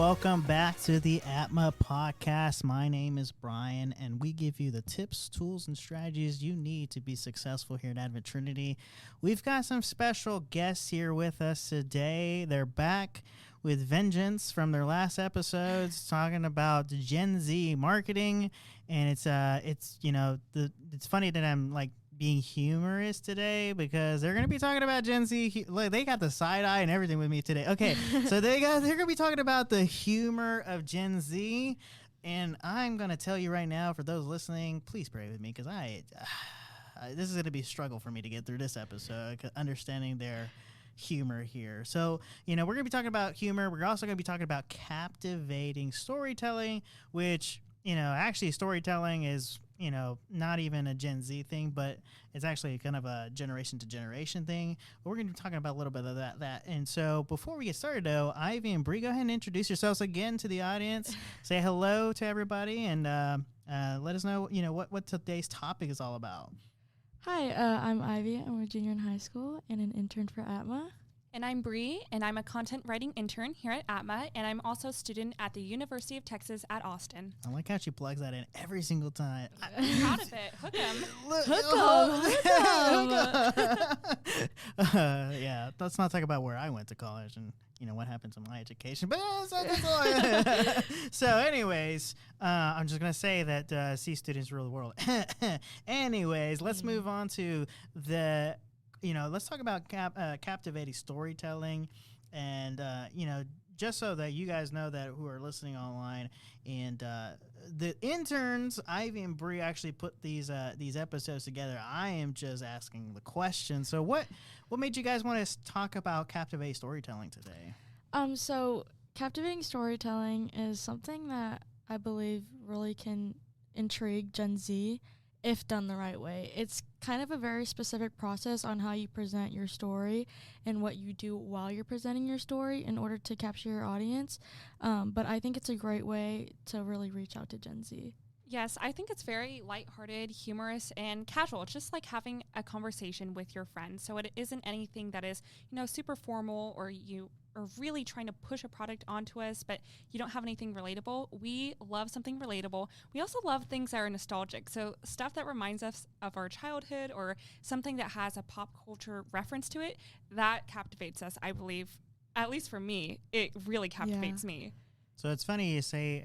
welcome back to the ATMA podcast. My name is Brian, and we give you the tips, tools, and strategies you need to be successful here at Trinity. We've got some special guests here with us today. They're back with vengeance from their last episodes, talking about Gen Z marketing, and it's funny that I'm like being humorous today because they're going to be talking about Gen Z. They got the side eye and everything with me today. Okay, so they're going to be talking about the humor of Gen Z, and I'm going to tell you right now, for those listening, please pray with me because this is going to be a struggle for me to get through this episode, understanding their humor here. So, we're going to be talking about humor. We're also going to be talking about captivating storytelling, which, actually storytelling is not even a Gen Z thing, but it's actually kind of a generation to generation thing. But we're going to be talking about a little bit of that. And so before we get started, though, Ivy and Bree, go ahead and introduce yourselves again to the audience. Say hello to everybody and let us know, what today's topic is all about. Hi, I'm Ivy. I'm a junior in high school and an intern for ATMA. And I'm Bree, and I'm a content writing intern here at ATMA, and I'm also a student at the University of Texas at Austin. I like how she plugs that in every single time. I'm proud of it. Hook 'em. Yeah, let's not talk about where I went to college and what happened to my education. But so anyways, I'm just gonna say that C students rule the world. Anyways, let's move on to the. Let's talk about captivating storytelling, and just so that you guys know that who are listening online, and the interns Ivy and Bree actually put these episodes together. I am just asking the question. So what made you guys want to talk about captivating storytelling today? So captivating storytelling is something that I believe really can intrigue Gen Z if done the right way. It's kind of a very specific process on how you present your story and what you do while you're presenting your story in order to capture your audience. But I think it's a great way to really reach out to Gen Z. Yes, I think it's very lighthearted, humorous, and casual. It's just like having a conversation with your friends. So it isn't anything that is, super formal, or you are really trying to push a product onto us, but you don't have anything relatable. We love something relatable. We also love things that are nostalgic. So stuff that reminds us of our childhood or something that has a pop culture reference to it, that captivates us, I believe. At least for me, it really captivates me. So it's funny you say,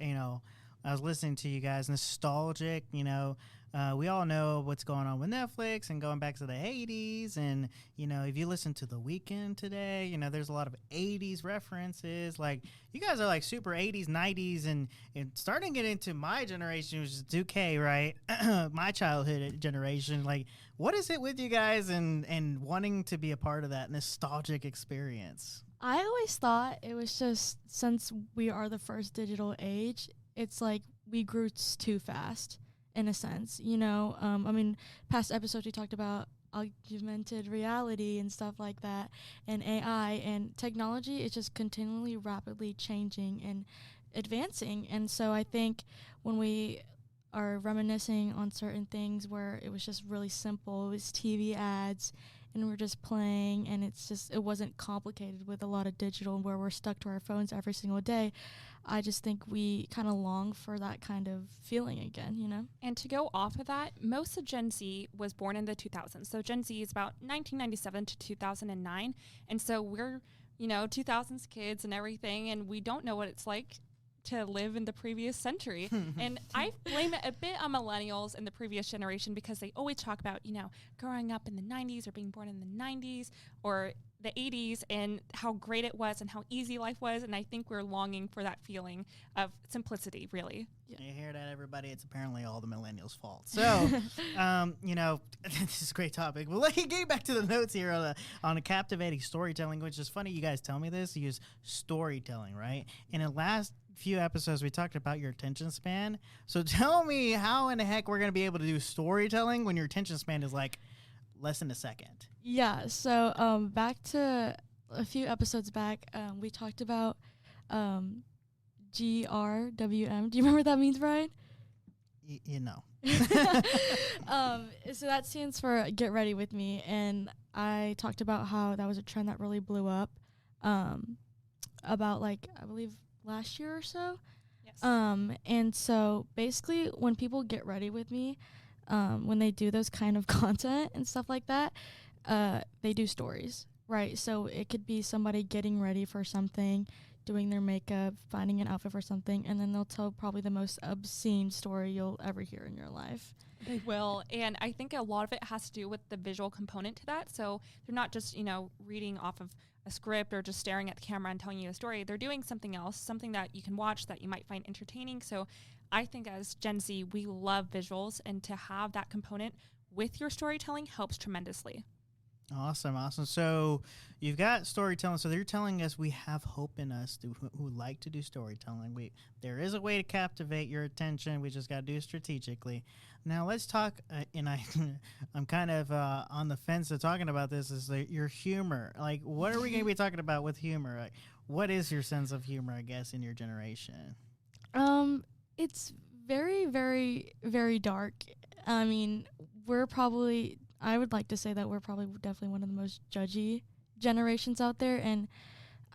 I was listening to you guys, nostalgic, we all know what's going on with Netflix and going back to the 80s. And, if you listen to The Weeknd today, there's a lot of 80s references. Like, you guys are like super 80s, 90s, and starting to get into my generation, which is 2K, right? My childhood generation. Like, what is it with you guys and wanting to be a part of that nostalgic experience? I always thought it was just, since we are the first digital age, it's like we grew too fast, in a sense, past episodes we talked about augmented reality and stuff like that, and AI, and technology is just continually rapidly changing and advancing. And so I think when we are reminiscing on certain things where it was just really simple, it was TV ads, and we're just playing, and it wasn't complicated with a lot of digital where we're stuck to our phones every single day. I just think we kind of long for that kind of feeling again, And to go off of that, most of Gen Z was born in the 2000s. So Gen Z is about 1997 to 2009. And so we're, 2000s kids and everything, and we don't know what it's like to live in the previous century. And I blame it a bit on millennials and the previous generation because they always talk about, growing up in the 90s or being born in the 90s or the 80s and how great it was and how easy life was. And I think we're longing for that feeling of simplicity, really. Yeah. You hear that, everybody? It's apparently all the millennials' fault. So, this is a great topic. Well, getting back to the notes here on the captivating storytelling, which is funny you guys tell me this. You use storytelling, right? And in the last few episodes, we talked about your attention span. So tell me how in the heck we're going to be able to do storytelling when your attention span is like less than a second. Yeah, so back to a few episodes back, we talked about GRWM. Do you remember what that means, Brian? So that stands for Get Ready With Me, and I talked about how that was a trend that really blew up. About, like, I believe last year or so. Yes. And so basically when people get ready with me, when they do those kind of content and stuff like that, they do stories, right? So it could be somebody getting ready for something, doing their makeup, finding an outfit for something, and then they'll tell probably the most obscene story you'll ever hear in your life. They will. And I think a lot of it has to do with the visual component to that. So they're not just, reading off of a script or just staring at the camera and telling you a story. They're doing something else, something that you can watch that you might find entertaining. So I think as Gen Z, we love visuals, and to have that component with your storytelling helps tremendously. Awesome. So you've got storytelling. So they're telling us we have hope in us who like to do storytelling. There is a way to captivate your attention. We just got to do it strategically. Now let's talk. I'm kind of on the fence of talking about this. Is your humor? Like, what are we going to be talking about with humor? Like, what is your sense of humor? I guess in your generation. It's very, very, very dark. I mean, I would like to say that we're probably definitely one of the most judgy generations out there. And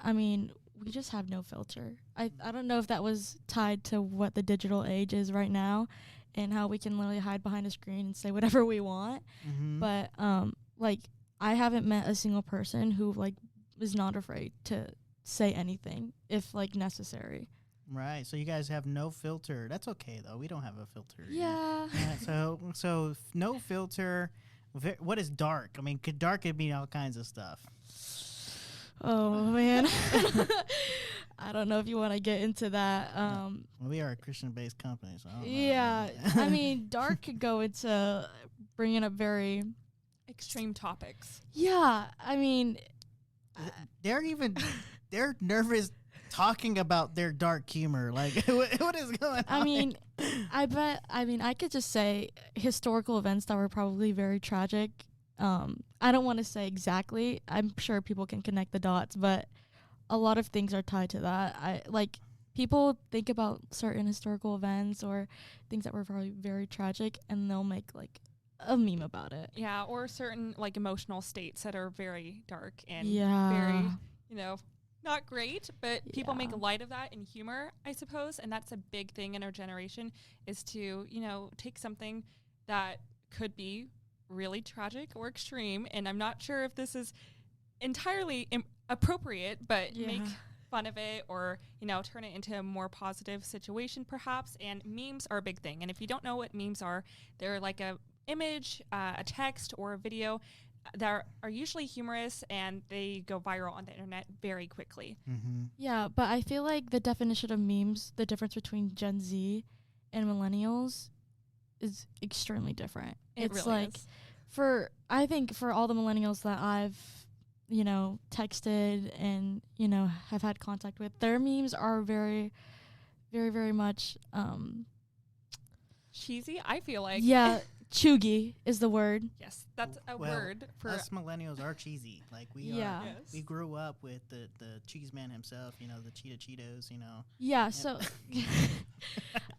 I mean, we just have no filter. I don't know if that was tied to what the digital age is right now and how we can literally hide behind a screen and say whatever we want. Mm-hmm. But I haven't met a single person who is not afraid to say anything if necessary. Right. So you guys have no filter. That's okay though. We don't have a filter. Yeah. So no filter. What is dark? I mean, dark could mean all kinds of stuff. Oh man. I don't know if you want to get into that. Well, we are a Christian-based company, so I don't know. Yeah. I mean, dark could go into bringing up very extreme topics. Yeah. I mean, they're nervous talking about their dark humor. Like, what is going on? I mean, I could just say historical events that were probably very tragic. I don't want to say exactly. I'm sure people can connect the dots, but a lot of things are tied to that. People think about certain historical events or things that were probably very tragic, and they'll make a meme about it. Yeah, or certain emotional states that are very dark and very, not great, but people make light of that in humor, I suppose. And that's a big thing in our generation, is to, take something that could be really tragic or extreme. And I'm not sure if this is entirely appropriate, but make fun of it or, turn it into a more positive situation perhaps. And memes are a big thing. And if you don't know what memes are, they're like a image, a text, or a video that are usually humorous, and they go viral on the internet very quickly. Mm-hmm. Yeah, but I feel like the definition of memes, the difference between Gen Z and millennials is extremely different. It's really is. I think for all the millennials that I've, texted and, have had contact with, their memes are very, very, very much cheesy, I feel like. Yeah. Chuggy is the word. Yes, that's a word for us. Millennials are cheesy. We are. Yes. We grew up with the cheese man himself. The Cheetos. Yeah. Yep. So,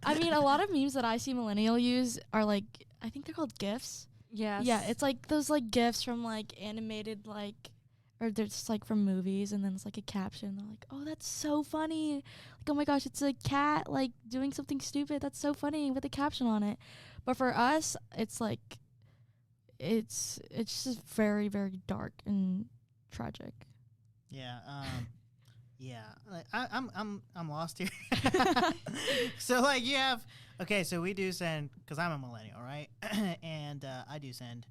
I mean, a lot of memes that I see millennial use are I think they're called GIFs. Yes. Yeah, it's those GIFs from animated or they're just from movies, and then it's a caption. They're like, "Oh, that's so funny!" Oh my gosh, it's a cat doing something stupid. That's so funny with a caption on it. But for us, it's it's just very, very dark and tragic. Yeah. Yeah. I'm lost here. So you have so we do send, because I'm a millennial, right? And I do send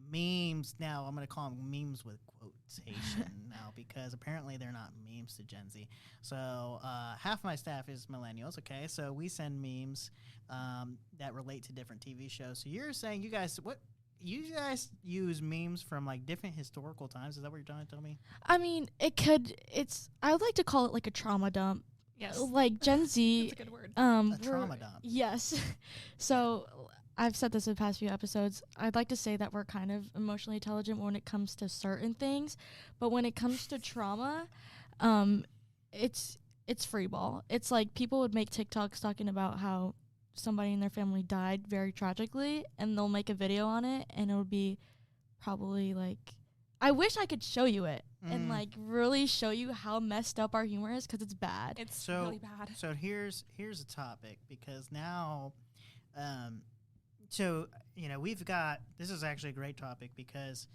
memes. Now I'm gonna call them memes with quotation now, because apparently they're not memes to Gen Z. So half my staff is millennials. Okay, so we send memes that relate to different TV shows. So you're saying you guys use memes from different historical times? Is that what you're trying to tell me? I mean, I would like to call it a trauma dump. Yes. Gen Z. That's a good word. A trauma dump. Yes. So I've said this in the past few episodes. I'd like to say that we're kind of emotionally intelligent when it comes to certain things, but when it comes to trauma, it's free ball. It's people would make TikToks talking about how somebody in their family died very tragically, and they'll make a video on it, and it'll be probably I wish I could show you it and Mm. like really show you how messed up our humor is because it's bad. It's really bad. So here's a topic, because now, so we've got, this is actually a great topic, because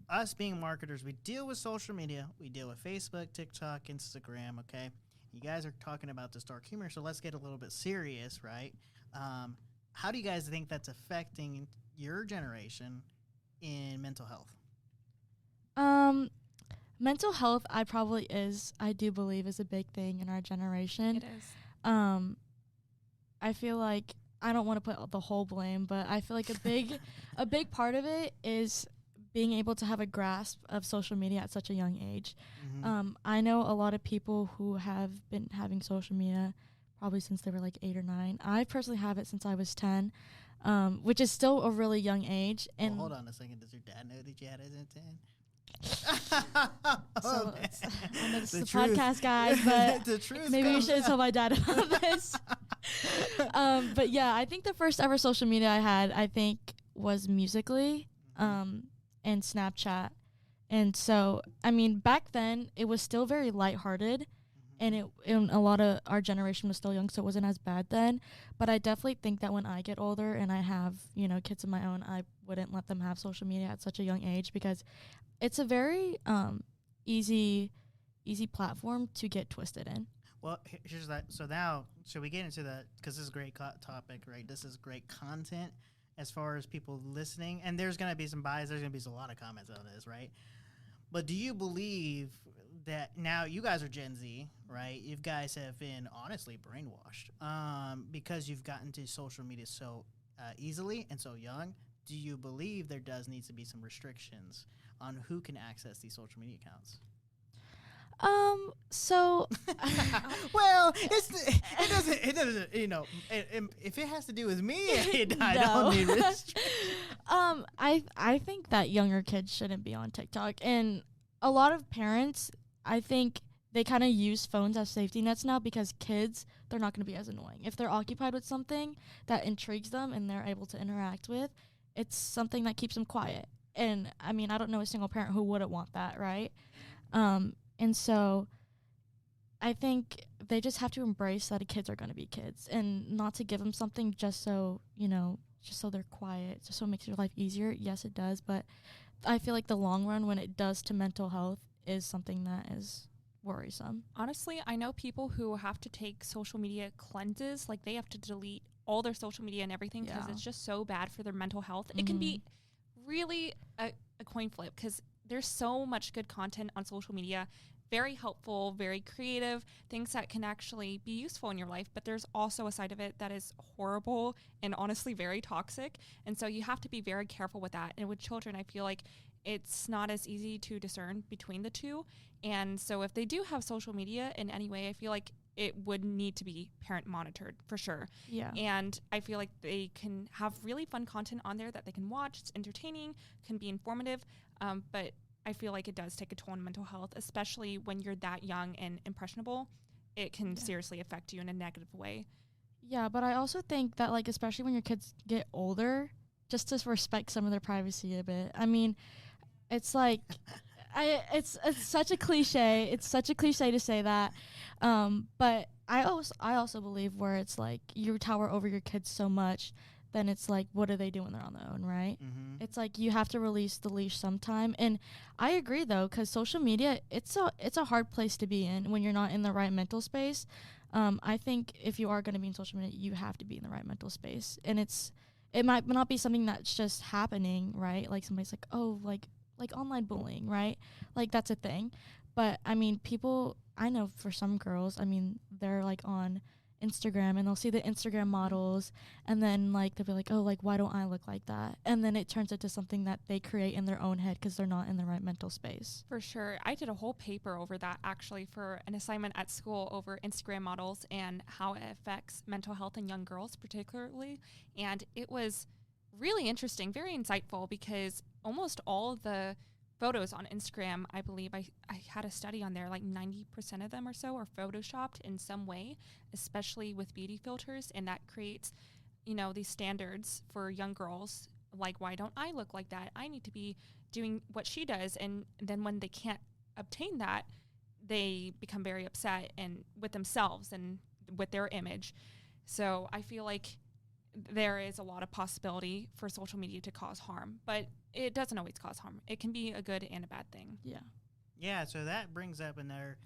us being marketers, we deal with social media, we deal with Facebook, TikTok, Instagram. Okay, you guys are talking about this dark humor, so let's get a little bit serious, right? How do you guys think that's affecting your generation in mental health? Mental health, I do believe is a big thing in our generation. It is. I feel like, I don't want to put the whole blame, but I feel like a big part of it is being able to have a grasp of social media at such a young age. Mm-hmm. I know a lot of people who have been having social media probably since they were like 8 or 9. I personally have it since I was 10, which is still a really young age. And hold on a second. Does your dad know that you had it at 10? So I know this is the truth. podcast, guys, but the truth maybe we comes should out. tell my dad about this. But yeah, I think the first ever social media I had, I think, was Musically, and Snapchat. And so, I mean, back then it was still very lighthearted, and a lot of our generation was still young, so it wasn't as bad then. But I definitely think that when I get older and I have, kids of my own, I wouldn't let them have social media at such a young age, because it's a very easy platform to get twisted in. Well, here's that. So now, should we get into that? Because this is a great topic, right? This is great content as far as people listening. And there's going to be some bias. There's going to be a lot of comments on this, right? But do you believe that now you guys are Gen Z, right? You guys have been honestly brainwashed because you've gotten to social media so easily and so young. Do you believe there needs to be some restrictions on who can access these social media accounts? So well, it doesn't, if it has to do with me, I don't need restrictions. I think that younger kids shouldn't be on TikTok, and a lot of parents, I think they kind of use phones as safety nets now, because kids, they're not going to be as annoying. If they're occupied with something that intrigues them and they're able to interact with, it's something that keeps them quiet. And I mean, I don't know a single parent who wouldn't want that, right? And so I think they just have to embrace that kids are going to be kids, and not to give them something just so, just so they're quiet, just so it makes your life easier. Yes, it does. But I feel like the long run, when it does to mental health, is something that is worrisome. Honestly, I know people who have to take social media cleanses. Like, they have to delete all their social media and everything, because it's just so bad for their mental health. Mm-hmm. It can be really a coin flip, because there's so much good content on social media, very helpful, very creative, things that can actually be useful in your life. But there's also a side of it that is horrible and honestly very toxic. And so you have to be very careful with that. And with children, I feel like it's not as easy to discern between the two. And so if they do have social media in any way, I feel like it would need to be parent monitored for sure. Yeah. And I feel like they can have really fun content on there that they can watch. It's entertaining, can be informative. But I feel like it does take a toll on mental health, especially when you're that young and impressionable. It can seriously affect you in a negative way. Yeah, but I also think that, like, especially when your kids get older, just to respect some of their privacy a bit. I mean, it's like, it's such a cliche. It's such a cliche to say that. But I also believe where it's like you tower over your kids so much, then it's like, what do they do when they're on their own, right? Mm-hmm. It's like you have to release the leash sometime. And I agree, though, because social media, it's a hard place to be in when you're not in the right mental space. I think if you are going to be in social media, you have to be in the right mental space. And it might not be something that's just happening, right? Like somebody's like, oh, like online bullying, right? Like that's a thing. But I mean, I know for some girls, I mean, they're like on Instagram and they'll see the Instagram models, and then like they'll be like, oh, like why don't I look like that? And then it turns into something that they create in their own head because they're not in the right mental space. For sure. I did a whole paper over that actually for an assignment at school over Instagram models and how it affects mental health in young girls particularly. And it was really interesting, very insightful, because almost all the photos on Instagram, I believe I had a study on there, like 90% of them or so are photoshopped in some way, especially with beauty filters. And that creates, these standards for young girls like, why don't I look like that? I need to be doing what she does. And then when they can't obtain that, they become very upset and with themselves and with their image. So I feel like there is a lot of possibility for social media to cause harm, but it doesn't always cause harm. It can be a good and a bad thing. Yeah. Yeah, so that brings up another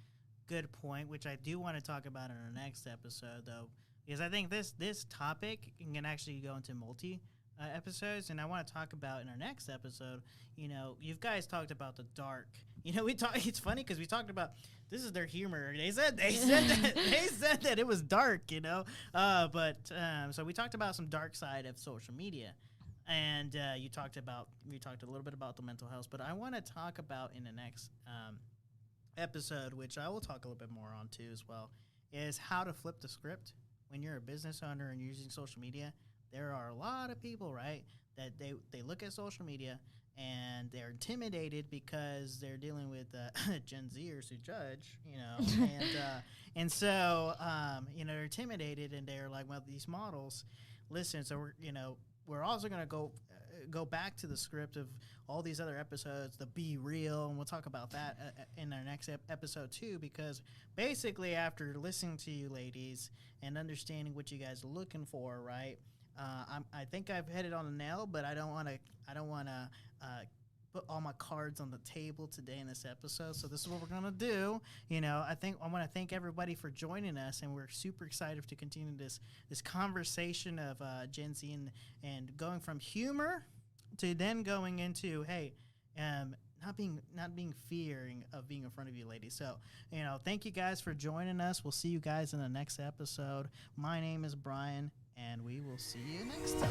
good point, which I do want to talk about in our next episode, though, because I think this topic can actually go into multi episodes, and I want to talk about in our next episode. You know, you guys talked about the dark. You know, we talk. It's funny because we talked about this is their humor. They said that it was dark. You know, so we talked about some dark side of social media. And we talked a little bit about the mental health, but I want to talk about in the next episode, which I will talk a little bit more on too as well, is how to flip the script when you're a business owner and using social media. There are a lot of people, right, that they look at social media and they're intimidated because they're dealing with Gen Zers who judge, you know, and so they're intimidated and they're like, well, these models, listen, so we're also going to go back to the script of all these other episodes, the Be Real, and we'll talk about that in our next episode too, because basically after listening to you ladies and understanding what you guys are looking for, right, I think I've hit it on the nail, but I don't want to put all my cards on the table today in this episode. So this is what we're going to do. You know, I want to thank everybody for joining us, and we're super excited to continue this conversation of Gen Z and going from humor to then going into, hey, not being fearing of being in front of you ladies. So, thank you guys for joining us. We'll see you guys in the next episode. My name is Brian, and we will see you next time.